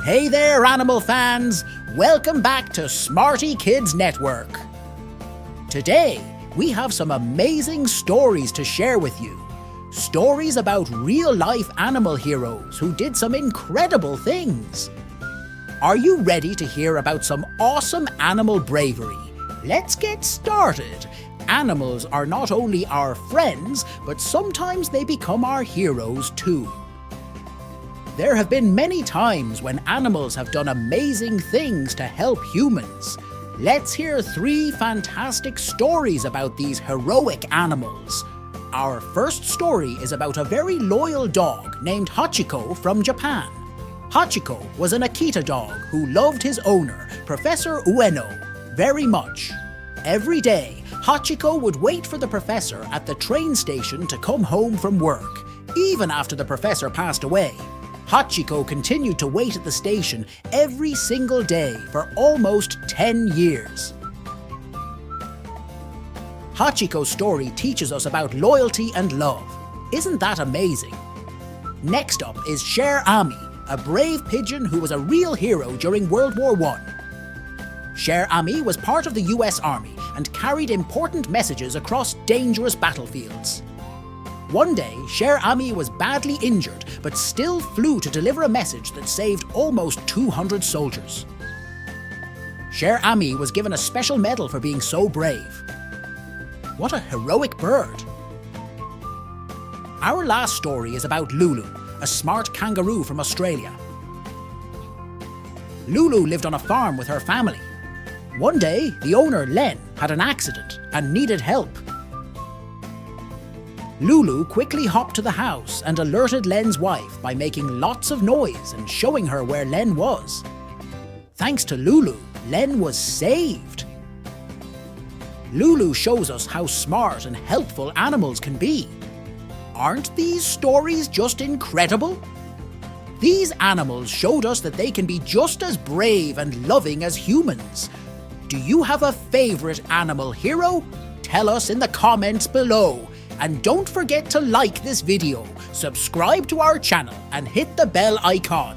Hey there, animal fans! Welcome back to Smarty Kids Network. Today, we have some amazing stories to share with you. Stories about real-life animal heroes who did some incredible things. Are you ready to hear about some awesome animal bravery? Let's get started. Animals are not only our friends, but sometimes they become our heroes too. There have been many times when animals have done amazing things to help humans. Let's hear 3 fantastic stories about these heroic animals. Our first story is about a very loyal dog named Hachiko from Japan. Hachiko was an Akita dog who loved his owner, Professor Ueno, very much. Every day, Hachiko would wait for the professor at the train station to come home from work, even after the professor passed away. Hachiko continued to wait at the station every single day for almost 10 years. Hachiko's story teaches us about loyalty and love. Isn't that amazing? Next up is Cher Ami, a brave pigeon who was a real hero during World War I. Cher Ami was part of the US Army and carried important messages across dangerous battlefields. One day, Cher Ami was badly injured but still flew to deliver a message that saved almost 200 soldiers. Cher Ami was given a special medal for being so brave. What a heroic bird! Our last story is about Lulu, a smart kangaroo from Australia. Lulu lived on a farm with her family. One day, the owner, Len, had an accident and needed help. Lulu quickly hopped to the house and alerted Len's wife by making lots of noise and showing her where Len was. Thanks to Lulu, Len was saved. Lulu shows us how smart and helpful animals can be. Aren't these stories just incredible? These animals showed us that they can be just as brave and loving as humans. Do you have a favorite animal hero? Tell us in the comments below. And don't forget to like this video, subscribe to our channel and hit the bell icon.